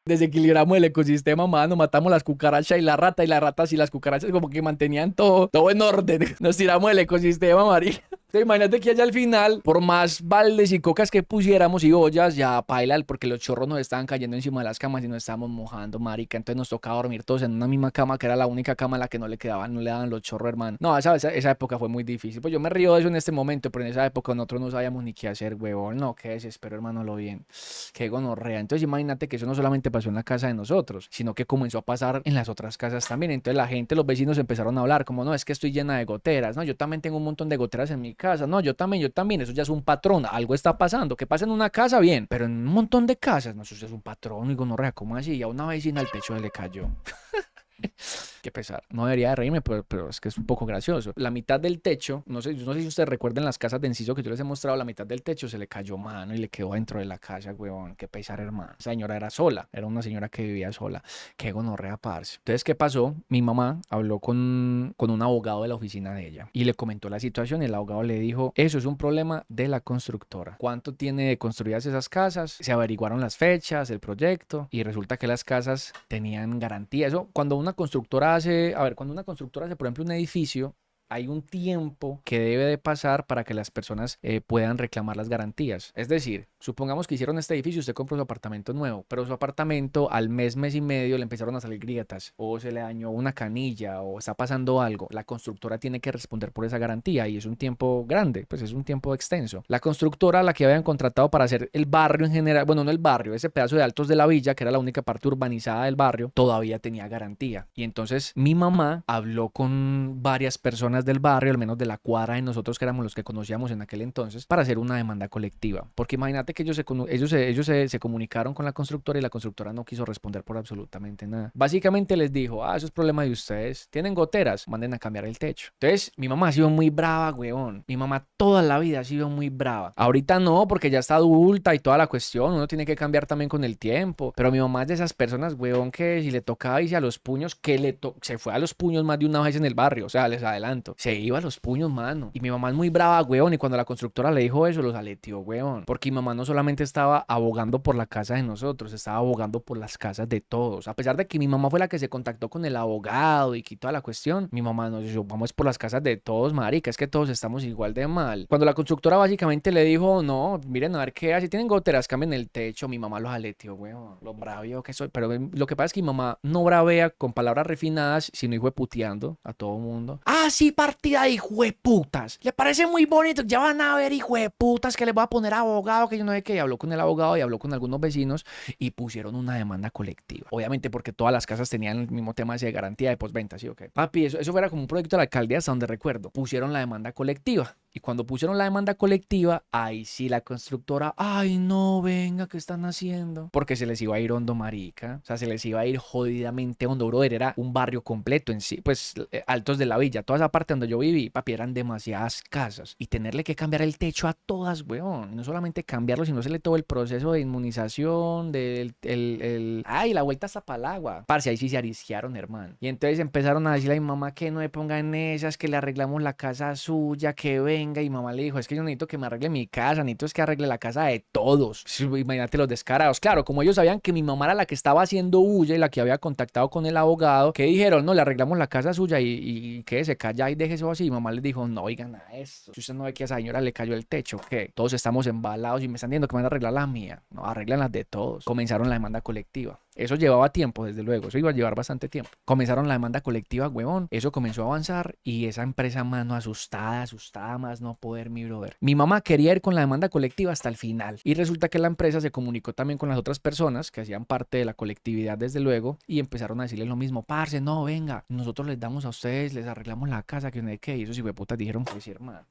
Desequilibramos el ecosistema, mano, matamos las cucarachas y las ratas y las cucarachas como que mantenían todo en orden. Nos tiramos del ecosistema, María. Entonces, imagínate que allá al final, por más baldes y cocas que pusiéramos y ollas, ya paila, porque los chorros nos estaban cayendo encima de las camas y nos estábamos mojando, marica. Entonces nos tocaba dormir todos en una misma cama, que era la única cama en la que no le quedaban, no le daban los chorros, hermano. No, esa época fue muy difícil. Pues yo me río de eso en este momento, pero en esa época nosotros no sabíamos ni qué hacer, huevón. No, qué desespero, hermano, lo bien. Qué gonorrea. Entonces imagínate que eso no solamente pasó en la casa de nosotros, sino que comenzó a pasar en las otras casas también. Entonces la gente, los vecinos empezaron a hablar como, no, es que estoy llena de goteras, no, yo también tengo un montón de goteras en mi casa, no, yo también, eso ya es un patrón, algo está pasando, que pasa en una casa, bien, pero en un montón de casas, no, eso ya es un patrón, y gonorrea, ¿cómo así? Y a una vecina el techo se le cayó. Qué pesar. No debería de reírme, pero es que es un poco gracioso. La mitad del techo, no sé si ustedes recuerdan las casas de Enciso que yo les he mostrado, la mitad del techo se le cayó, mano, y le quedó dentro de la casa, huevón. Qué pesar, hermano. Esa señora era sola, era una señora que vivía sola. Qué gonorrea, parce. Entonces, ¿qué pasó? Mi mamá habló con un abogado de la oficina de ella y le comentó la situación y el abogado le dijo, eso es un problema de la constructora. ¿Cuánto tiene de construidas esas casas? Se averiguaron las fechas, el proyecto, y resulta que las casas tenían garantía. Eso, cuando una constructora hace, por ejemplo, un edificio, hay un tiempo que debe de pasar para que las personas puedan reclamar las garantías. Es decir, supongamos que hicieron este edificio, usted compró su apartamento nuevo, pero su apartamento al mes y medio le empezaron a salir grietas, o se le dañó una canilla, o está pasando algo. La constructora tiene que responder por esa garantía y es un tiempo grande, pues es un tiempo extenso. La constructora, la que habían contratado para hacer el barrio en general, bueno, no el barrio, ese pedazo de Altos de la Villa, que era la única parte urbanizada del barrio, todavía tenía garantía. Y entonces mi mamá habló con varias personas del barrio, al menos de la cuadra de nosotros que éramos los que conocíamos en aquel entonces, para hacer una demanda colectiva. Porque imagínate que ellos se comunicaron con la constructora y la constructora no quiso responder por absolutamente nada. Básicamente les dijo, eso es problema de ustedes. ¿Tienen goteras? Manden a cambiar el techo. Entonces, mi mamá ha sido muy brava, weón. Mi mamá toda la vida ha sido muy brava. Ahorita no, porque ya está adulta y toda la cuestión. Uno tiene que cambiar también con el tiempo. Pero mi mamá es de esas personas, weón, que si le tocaba irse a los puños, se fue a los puños más de una vez en el barrio. O sea, les adelanto. Se iba a los puños, mano. Y mi mamá es muy brava, weón. Y cuando la constructora le dijo eso, los aleteó, weón. Porque mi mamá no solamente estaba abogando por la casa de nosotros, estaba abogando por las casas de todos. A pesar de que mi mamá fue la que se contactó con el abogado y quitó la cuestión, mi mamá nos dijo, vamos por las casas de todos, marica, es que todos estamos igual de mal. Cuando la constructora básicamente le dijo, no, miren a ver qué hace, tienen goteras, cambien el techo, mi mamá los aleteó, weón. Lo bravio que soy. Pero lo que pasa es que mi mamá no bravea con palabras refinadas, sino hijo de puteando a todo mundo. Ah, sí, partida de hijo de putas. Le parece muy bonito. Ya van a ver, hijo de putas, que les voy a poner abogado, que yo no sé qué. Y habló con el abogado y habló con algunos vecinos y pusieron una demanda colectiva. Obviamente porque todas las casas tenían el mismo tema de garantía de postventa, ¿sí o qué? Papi, eso fuera como un proyecto de la alcaldía hasta donde recuerdo. Pusieron la demanda colectiva. Y cuando pusieron la demanda colectiva, ahí sí la constructora, ay no, venga, ¿qué están haciendo? Porque se les iba a ir hondo, marica. O sea, se les iba a ir jodidamente hondo, brother. Era un barrio completo en sí, pues Altos de la Villa. Toda esa parte donde yo viví, papi, eran demasiadas casas. Y tenerle que cambiar el techo a todas, weón. Y no solamente cambiarlo, sino hacerle todo el proceso de inmunización, ay, la vuelta hasta para el agua. Parce, ahí sí se arisquearon, hermano. Y entonces empezaron a decirle a mi mamá que no me ponga en esas, que le arreglamos la casa suya, que venga. Y mamá le dijo, es que yo necesito que me arregle mi casa, necesito es que arregle la casa de todos. Imagínate los descarados. Claro, como ellos sabían que mi mamá era la que estaba haciendo bulla y la que había contactado con el abogado, que dijeron, no, le arreglamos la casa suya y quédese calla y deje eso así. Y mamá les dijo, no, oigan nada de eso. Si usted no ve que a esa señora le cayó el techo, que todos estamos embalados y me están diciendo que me van a arreglar la mía. No, arreglan las de todos. Comenzaron la demanda colectiva. Eso llevaba tiempo, desde luego. Eso iba a llevar bastante tiempo. Comenzaron la demanda colectiva, huevón. Eso comenzó a avanzar y esa empresa, mano, asustada más no poder, mi brother. Mi mamá quería ir con la demanda colectiva hasta el final. Y resulta que la empresa se comunicó también con las otras personas que hacían parte de la colectividad, desde luego, y empezaron a decirles lo mismo. Parce, no, venga, nosotros les damos a ustedes, les arreglamos la casa, que no hay qué. Y esos hijueputas dijeron que sí, hermano.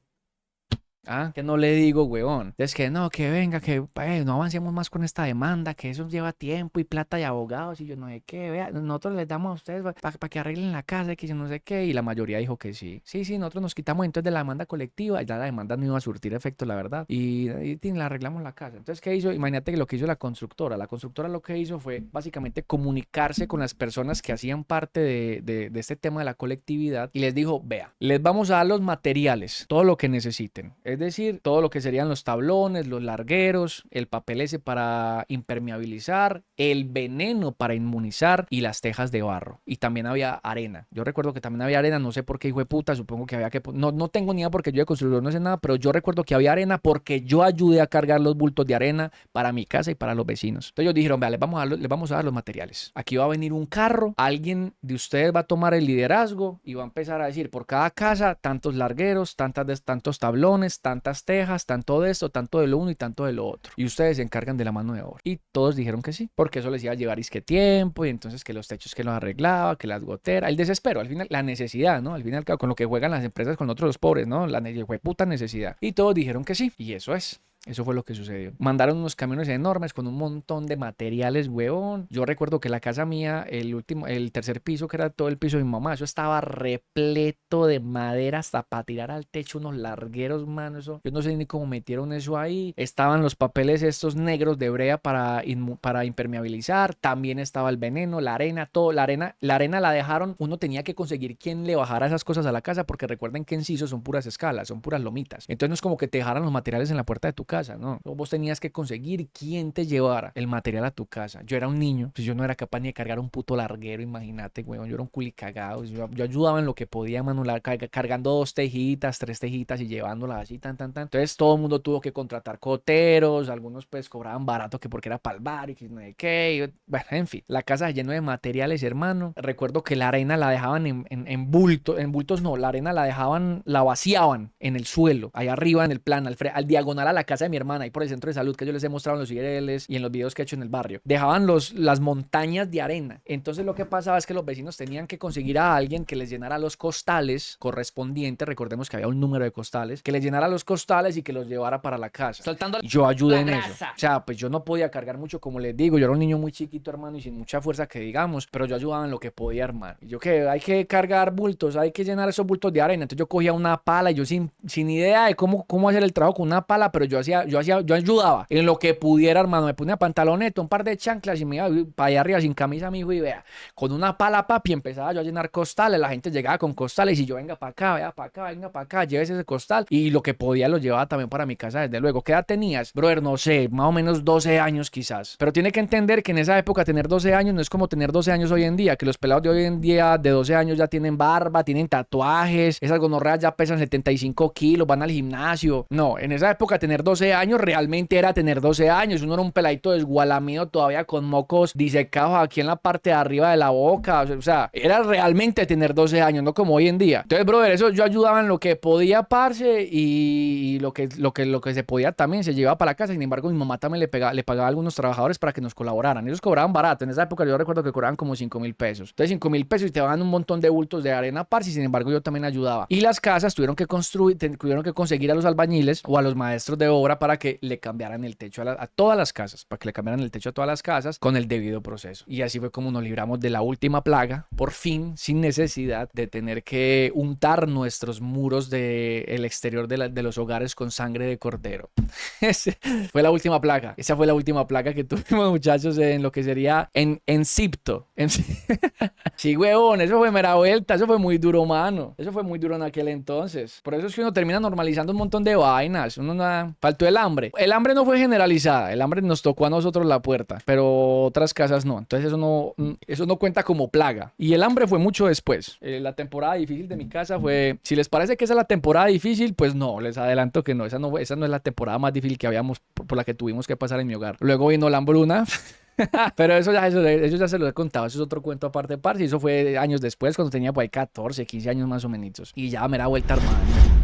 Ah, que no le digo, huevón. Es que no, que venga, que no avancemos más con esta demanda, que eso lleva tiempo y plata de abogados y yo no sé qué. Vea, nosotros les damos a ustedes para que arreglen la casa, que yo no sé qué. Y la mayoría dijo que sí. Sí, nosotros nos quitamos entonces de la demanda colectiva. Ya la demanda no iba a surtir efecto, la verdad. Y la arreglamos la casa. Entonces, ¿qué hizo? Imagínate que lo que hizo la constructora. La constructora lo que hizo fue básicamente comunicarse con las personas que hacían parte de este tema de la colectividad y les dijo, vea, les vamos a dar los materiales, todo lo que necesiten. Es decir, todo lo que serían los tablones, los largueros, el papel ese para impermeabilizar, el veneno para inmunizar y las tejas de barro. Y también había arena. Yo recuerdo que también había arena, no sé por qué, hijo de puta, supongo que había que... No tengo ni idea porque yo de constructor no sé nada, pero yo recuerdo que había arena porque yo ayudé a cargar los bultos de arena para mi casa y para los vecinos. Entonces ellos dijeron, vea, les vamos a dar los materiales. Aquí va a venir un carro, alguien de ustedes va a tomar el liderazgo y va a empezar a decir, por cada casa, tantos largueros, tantos tablones, tantas tejas, tanto de esto, tanto de lo uno y tanto de lo otro. Y ustedes se encargan de la mano de obra. Y todos dijeron que sí, porque eso les iba a llevar isque tiempo y entonces que los techos que los arreglaba, que las goteras, el desespero, al final, la necesidad, ¿no? Al final, con lo que juegan las empresas con otros los pobres, ¿no? La puta necesidad. Y todos dijeron que sí. Y eso es. Eso fue lo que sucedió. Mandaron unos camiones enormes con un montón de materiales, huevón. Yo recuerdo que la casa mía, el tercer piso, que era todo el piso de mi mamá, eso estaba repleto de madera hasta para tirar al techo unos largueros, mano. Eso, yo no sé ni cómo metieron eso ahí. Estaban los papeles estos negros de brea para impermeabilizar. También estaba el veneno, la arena, todo. La arena la dejaron. Uno tenía que conseguir quién le bajara esas cosas a la casa, porque recuerden que en Ciso son puras escalas, son puras lomitas. Entonces no es como que te dejaran los materiales en la puerta de tu casa. No, vos tenías que conseguir quién te llevara el material a tu casa. Yo era un niño, pues yo no era capaz ni de cargar un puto larguero, imagínate, weón. Yo era un culicagado. Yo ayudaba en lo que podía, manular, cargando 2 tejitas, 3 tejitas y llevándolas así, tan. Entonces todo el mundo tuvo que contratar coteros, algunos pues cobraban barato que porque era para el bar y que no sé qué. Bueno, en fin, la casa llena de materiales, hermano. Recuerdo que la arena la dejaban en bultos no, la arena la vaciaban en el suelo, ahí arriba en el plan, al diagonal a la casa de mi hermana, ahí por el centro de salud que yo les he mostrado en los IRLs y en los videos que he hecho en el barrio. Dejaban las montañas de arena. Entonces lo que pasaba es que los vecinos tenían que conseguir a alguien que les llenara los costales correspondientes. Recordemos que había un número de costales, que les llenara los costales y que los llevara para la casa. Soltando yo ayudé en grasa. eso. O sea, pues yo no podía cargar mucho, como les digo. Yo era un niño muy chiquito, hermano, y sin mucha fuerza que digamos, pero yo ayudaba en lo que podía, hermano. Y yo que hay que cargar bultos, hay que llenar esos bultos de arena. Entonces yo cogía una pala y yo sin idea de cómo hacer el trabajo con una pala, pero yo ayudaba en lo que pudiera, hermano. Me ponía pantaloneta, un par de chanclas y me iba para allá arriba sin camisa, mijo, y vea, con una pala, papi, empezaba yo a llenar costales. La gente llegaba con costales y yo, venga para acá, vea, para acá, venga para acá, llévese ese costal. Y lo que podía lo llevaba también para mi casa, desde luego. ¿Qué edad tenías? Brother, no sé, más o menos 12 años quizás. Pero tiene que entender que en esa época tener 12 años no es como tener 12 años hoy en día, que los pelados de hoy en día de 12 años ya tienen barba, tienen tatuajes, esas gonorreas ya pesan 75 kilos, van al gimnasio. No, en esa época tener 12 años realmente era tener 12 años. Uno era un peladito desgualamido todavía con mocos disecados aquí en la parte de arriba de la boca. O sea, era realmente tener 12 años, no como hoy en día. Entonces, brother, eso yo ayudaba en lo que podía, parce, y lo que se podía también se llevaba para la casa. Sin embargo, mi mamá también le pagaba a algunos trabajadores para que nos colaboraran. Ellos cobraban barato. En esa época yo recuerdo que cobraban como 5.000 pesos. Entonces, 5.000 pesos y te daban un montón de bultos de arena, parce, y sin embargo yo también ayudaba. Y las casas tuvieron que conseguir a los albañiles o a los maestros de obra para que le cambiaran el techo a todas las casas, para que le cambiaran el techo a todas las casas con el debido proceso. Y así fue como nos libramos de la última plaga, por fin, sin necesidad de tener que untar nuestros muros del exterior de los hogares con sangre de cordero. Fue la última plaga. Esa fue la última plaga que tuvimos, muchachos, en lo que sería en Cipto. Sí, huevón, eso fue mera vuelta, eso fue muy duro, mano. Eso fue muy duro en aquel entonces. Por eso es que uno termina normalizando un montón de vainas. Faltó el hambre. El hambre no fue generalizada. El hambre nos tocó a nosotros la puerta, pero otras casas no. Entonces eso no cuenta como plaga. Y el hambre fue mucho después. La temporada difícil de mi casa fue... Si les parece que esa es la temporada difícil, pues no, les adelanto que no. Esa no es la temporada más difícil que habíamos, por la que tuvimos que pasar en mi hogar. Luego vino la hambruna. Pero eso ya se lo he contado. Eso es otro cuento aparte, parce. Y eso fue años después, cuando tenía por ahí 14, 15 años más o menos. Y ya me da vuelta, hermano.